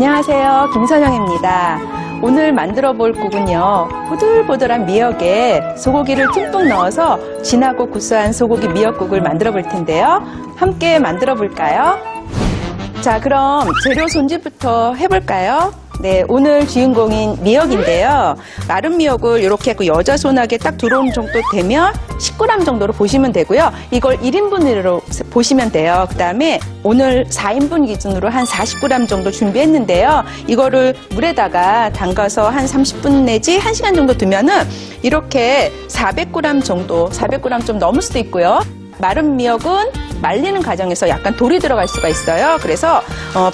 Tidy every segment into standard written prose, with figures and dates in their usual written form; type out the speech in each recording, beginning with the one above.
안녕하세요. 김선영입니다. 오늘 만들어 볼 국은요, 보들보들한 미역에 소고기를 듬뿍 넣어서 진하고 구수한 소고기 미역국을 만들어 볼 텐데요. 함께 만들어 볼까요? 자, 그럼 재료 손질부터 해볼까요? 네, 오늘 주인공인 미역인데요. 마른 미역을 이렇게 여자 손아귀에 딱 들어오는 정도 되면 10g 정도로 보시면 되고요. 이걸 1인분으로 보시면 돼요. 그 다음에 오늘 4인분 기준으로 한 40g 정도 준비했는데요. 이거를 물에다가 담가서 한 30분 내지 1시간 정도 두면은 이렇게 400g 정도, 400g 좀 넘을 수도 있고요. 마른 미역은 말리는 과정에서 약간 돌이 들어갈 수가 있어요. 그래서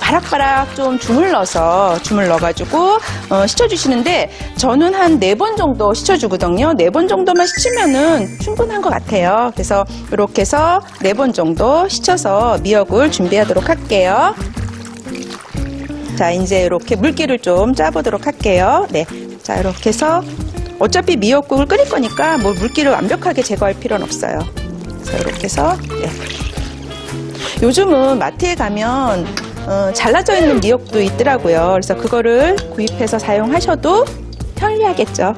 바락바락 좀 주물러가지고 씻어주시는데 저는 한 4번 정도 씻어주거든요. 4번 정도만 씻으면은 충분한 것 같아요. 그래서 이렇게 해서 4번 정도 씻어서 미역을 준비하도록 할게요. 자, 이제 이렇게 물기를 좀 짜보도록 할게요. 네, 자, 이렇게 해서 어차피 미역국을 끓일 거니까 뭐 물기를 완벽하게 제거할 필요는 없어요. 자, 이렇게 해서 네. 요즘은 마트에 가면 잘라져 있는 미역도 있더라고요. 그래서 그거를 구입해서 사용하셔도 편리하겠죠.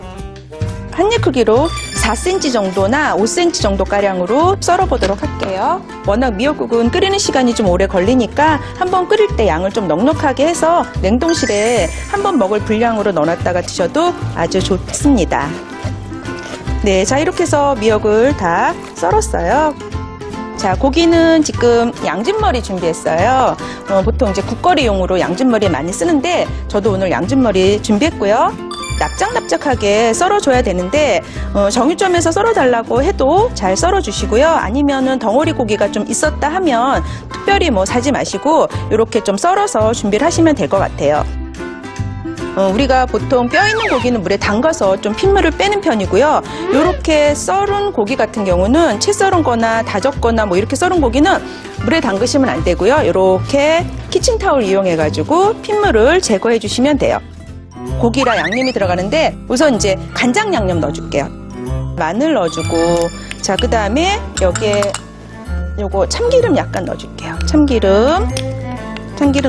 한 입 크기로 4cm 정도나 5cm 정도 가량으로 썰어보도록 할게요. 워낙 미역국은 끓이는 시간이 좀 오래 걸리니까 한번 끓일 때 양을 좀 넉넉하게 해서 냉동실에 한번 먹을 분량으로 넣어놨다가 드셔도 아주 좋습니다. 네, 자, 이렇게 해서 미역을 다 썰었어요. 자, 고기는 지금 양진머리 준비했어요. 보통 이제 국거리용으로 양진머리 많이 쓰는데 저도 오늘 양진머리 준비했고요. 납작납작하게 썰어줘야 되는데 정육점에서 썰어달라고 해도 잘 썰어주시고요. 아니면은 덩어리 고기가 좀 있었다 하면 특별히 뭐 사지 마시고 이렇게 좀 썰어서 준비를 하시면 될 것 같아요. 우리가 보통 뼈 있는 고기는 물에 담가서 좀 핏물을 빼는 편이고요. 이렇게 썰은 고기 같은 경우는 채 썰은 거나 다졌거나 뭐 이렇게 썰은 고기는 물에 담그시면 안 되고요. 이렇게 키친타올 이용해가지고 핏물을 제거해 주시면 돼요. 고기랑 양념이 들어가는데 우선 이제 간장 양념 넣어줄게요. 마늘 넣어주고, 자, 그 다음에 여기에 요거 참기름 약간 넣어줄게요. 참기름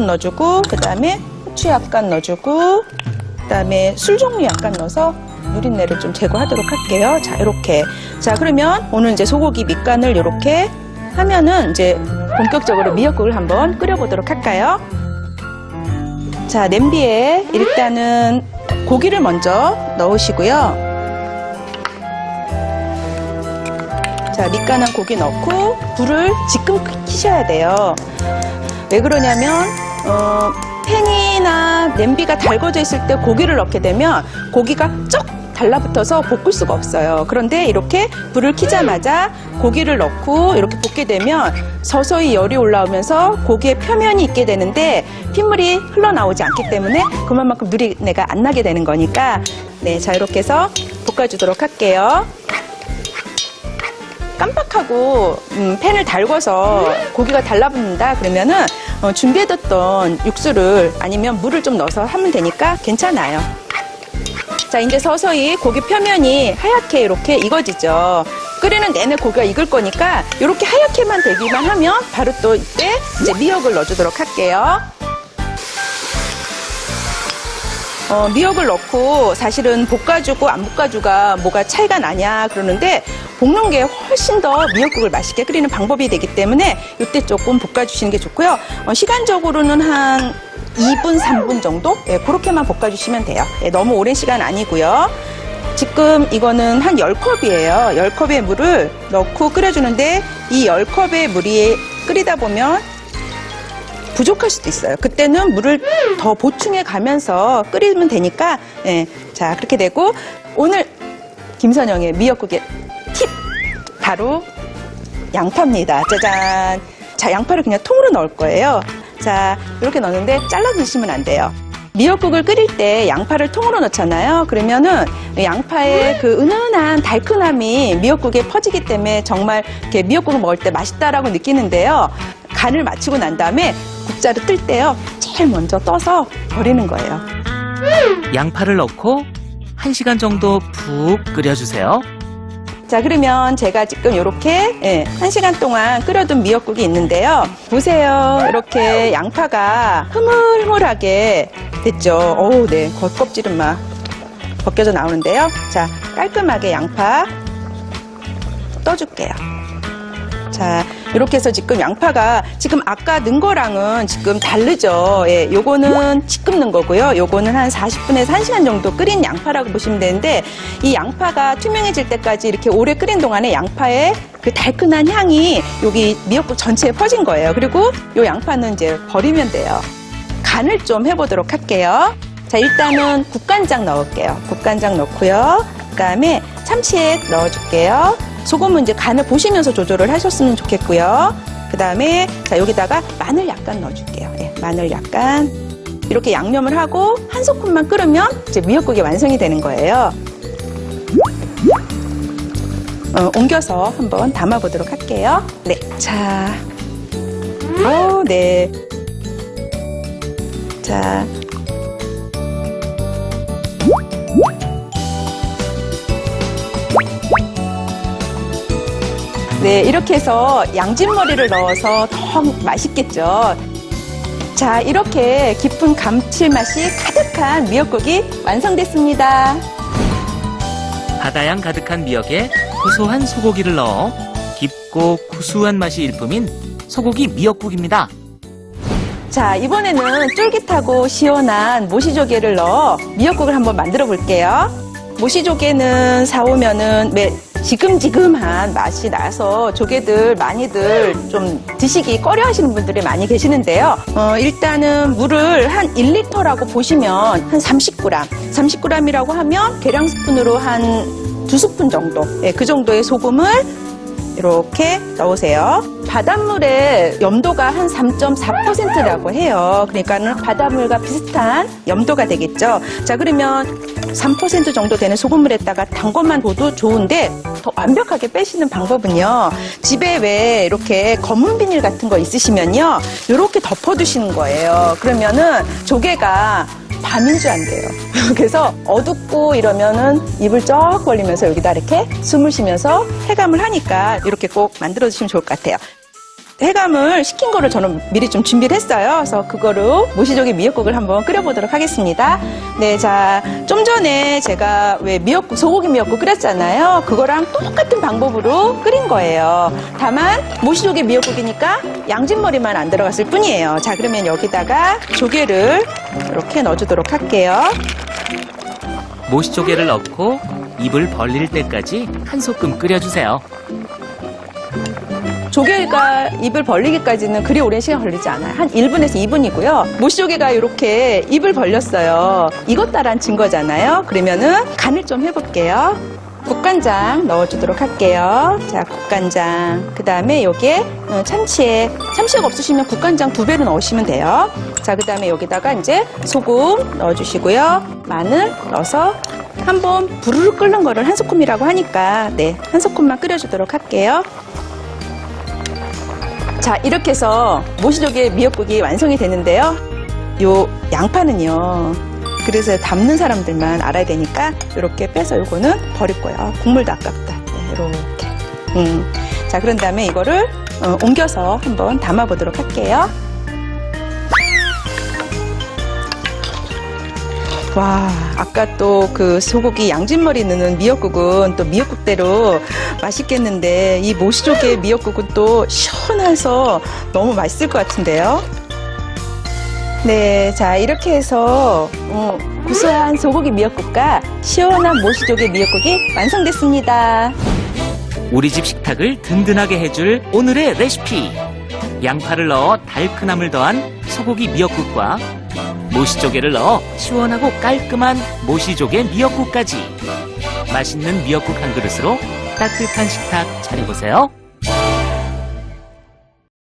넣어주고, 그 다음에 후추 약간 넣어주고, 그 다음에 술 종류 약간 넣어서 누린내를 좀 제거하도록 할게요. 자, 이렇게. 자, 그러면 오늘 이제 소고기 밑간을 이렇게 하면은 이제 본격적으로 미역국을 한번 끓여보도록 할까요? 자, 냄비에 일단은 고기를 먼저 넣으시고요. 자, 밑간한 고기 넣고 불을 지금 켜셔야 돼요. 왜 그러냐면 팬이나 냄비가 달궈져 있을 때 고기를 넣게 되면 고기가 쩍 달라붙어서 볶을 수가 없어요. 그런데 이렇게 불을 켜자마자 고기를 넣고 이렇게 볶게 되면 서서히 열이 올라오면서 고기의 표면이 있게 되는데 핏물이 흘러나오지 않기 때문에 그만큼 누린내가 안 나게 되는 거니까 네, 자, 이렇게 해서 볶아주도록 할게요. 깜빡하고 팬을 달궈서 고기가 달라붙는다 그러면은 준비해뒀던 육수를 아니면 물을 좀 넣어서 하면 되니까 괜찮아요. 자, 이제 서서히 고기 표면이 하얗게 이렇게 익어지죠. 끓이는 내내 고기가 익을 거니까 이렇게 하얗게만 되기만 하면 바로 또 이때 이제 미역을 넣어주도록 할게요. 미역을 넣고 사실은 볶아주고 안 볶아주가 뭐가 차이가 나냐 그러는데 볶는 게 훨씬 더 미역국을 맛있게 끓이는 방법이 되기 때문에 이때 조금 볶아주시는 게 좋고요. 시간적으로는 한 2분, 3분 정도? 네, 그렇게만 볶아주시면 돼요. 네, 너무 오랜 시간 아니고요. 지금 이거는 한 10컵이에요. 10컵의 물을 넣고 끓여주는데 이 10컵의 물이 끓이다 보면 부족할 수도 있어요. 그때는 물을 더 보충해 가면서 끓이면 되니까 네, 자, 그렇게 되고 오늘 김선영의 미역국의 팁! 바로 양파입니다. 짜잔! 자, 양파를 그냥 통으로 넣을 거예요. 자, 이렇게 넣는데 잘라 드시면 안 돼요. 미역국을 끓일 때 양파를 통으로 넣잖아요. 그러면은 양파의 그 은은한 달큰함이 미역국에 퍼지기 때문에 정말 이렇게 미역국을 먹을 때 맛있다라고 느끼는데요. 간을 맞추고 난 다음에 국자를 뜰 때요, 제일 먼저 떠서 버리는 거예요. 양파를 넣고 1시간 정도 푹 끓여주세요. 자, 그러면 제가 지금 이렇게 1시간 동안 끓여둔 미역국이 있는데요. 보세요. 이렇게 양파가 흐물흐물하게 됐죠. 어우, 네. 겉껍질은 막 벗겨져 나오는데요. 자, 깔끔하게 양파 떠줄게요. 자, 이렇게 해서 지금 양파가 지금 아까 넣은 거랑은 지금 다르죠. 예, 요거는 지금 넣은 거고요. 요거는 한 40분에서 1시간 정도 끓인 양파라고 보시면 되는데 이 양파가 투명해질 때까지 이렇게 오래 끓인 동안에 양파의 그 달큰한 향이 여기 미역국 전체에 퍼진 거예요. 그리고 요 양파는 이제 버리면 돼요. 간을 좀 해보도록 할게요. 자, 일단은 국간장 넣을게요. 국간장 넣고요. 그다음에 참치액 넣어줄게요. 소금은 이제 간을 보시면서 조절을 하셨으면 좋겠고요. 그다음에 자, 여기다가 마늘 약간 넣어줄게요. 네, 마늘 약간 이렇게 양념을 하고 한 소끔만 끓으면 이제 미역국이 완성이 되는 거예요. 옮겨서 한번 담아보도록 할게요. 네, 자, 네, 자. 네, 이렇게 해서 양진머리를 넣어서 더 맛있겠죠. 자, 이렇게 깊은 감칠맛이 가득한 미역국이 완성됐습니다. 바다향 가득한 미역에 고소한 소고기를 넣어 깊고 구수한 맛이 일품인 소고기 미역국입니다. 자, 이번에는 쫄깃하고 시원한 모시조개를 넣어 미역국을 한번 만들어 볼게요. 모시조개는 사오면은 지금지금한 맛이 나서 조개들 많이들 좀 드시기 꺼려 하시는 분들이 많이 계시는데요. 일단은 물을 한 1리터라고 보시면 한 30g. 30g이라고 하면 계량 스푼으로 한 2스푼 정도. 네, 그 정도의 소금을 이렇게 넣으세요. 바닷물의 염도가 한 3.4%라고 해요. 그러니까는 바닷물과 비슷한 염도가 되겠죠. 자, 그러면 3% 정도 되는 소금물에다가 담궈만 둬도 좋은데 더 완벽하게 빼시는 방법은요. 집에 왜 이렇게 검은 비닐 같은 거 있으시면요. 이렇게 덮어두시는 거예요. 그러면은 조개가 밤인 줄 안 돼요. 그래서 어둡고 이러면은 입을 쩍 벌리면서 여기다 이렇게 숨을 쉬면서 해감을 하니까 이렇게 꼭 만들어주시면 좋을 것 같아요. 해감을 시킨 거를 저는 미리 좀 준비를 했어요. 그래서 그거로 모시조개 미역국을 한번 끓여보도록 하겠습니다. 네, 자, 좀 전에 제가 왜 미역국, 소고기 미역국 끓였잖아요. 그거랑 똑같은 방법으로 끓인 거예요. 다만 모시조개 미역국이니까 양진머리만 안 들어갔을 뿐이에요. 자, 그러면 여기다가 조개를 이렇게 넣어주도록 할게요. 모시조개를 넣고 입을 벌릴 때까지 한 소끔 끓여주세요. 조개가 입을 벌리기까지는 그리 오랜 시간 걸리지 않아요. 한 1분에서 2분이고요. 모시조개가 이렇게 입을 벌렸어요. 익었다란 증거잖아요. 그러면은 간을 좀 해볼게요. 국간장 넣어주도록 할게요. 자, 국간장. 그 다음에 여기에 참치액. 참치액 없으시면 국간장 2배로 넣으시면 돼요. 자, 그 다음에 여기다가 이제 소금 넣어주시고요. 마늘 넣어서 한번 부르르 끓는 거를 한 소끔이라고 하니까 네, 한 소끔만 끓여주도록 할게요. 자, 이렇게 해서 모시조개 미역국이 완성이 되는데요. 요 양파는요. 그래서 담는 사람들만 알아야 되니까 이렇게 빼서 요거는 버릴 거예요. 국물도 아깝다. 네, 이렇게. 자, 그런 다음에 이거를 옮겨서 한번 담아보도록 할게요. 와, 아까 또 그 소고기 양진머리 넣는 미역국은 또 미역국대로 맛있겠는데 이 모시조개 미역국은 또 시원해서 너무 맛있을 것 같은데요. 네, 자, 이렇게 해서 구수한 소고기 미역국과 시원한 모시조개 미역국이 완성됐습니다. 우리 집 식탁을 든든하게 해줄 오늘의 레시피. 양파를 넣어 달큰함을 더한 소고기 미역국과 모시조개를 넣어 시원하고 깔끔한 모시조개 미역국까지. 맛있는 미역국 한 그릇으로 따뜻한 식탁 차려보세요.